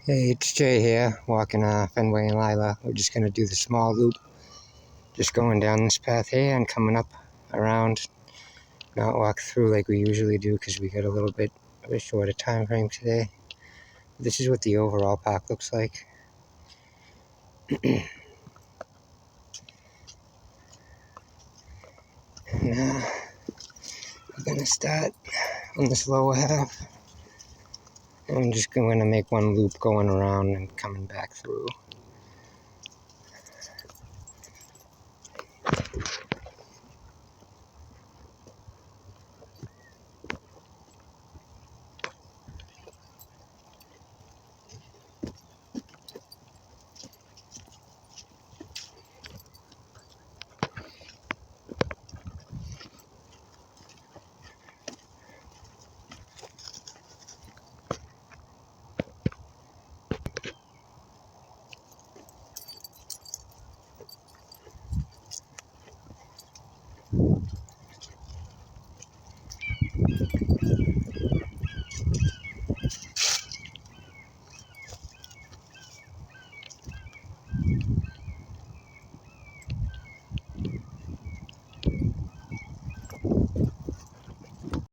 Hey, it's Jay here, walking Fenway and Lila. We're just going to do the small loop, just going down this path here and coming up around, not walk through like we usually do because we got a little bit of a shorter time frame today. This is what the overall park looks like. Now, we're going to start on this lower half. And I'm just going to make one loop going around and coming back through.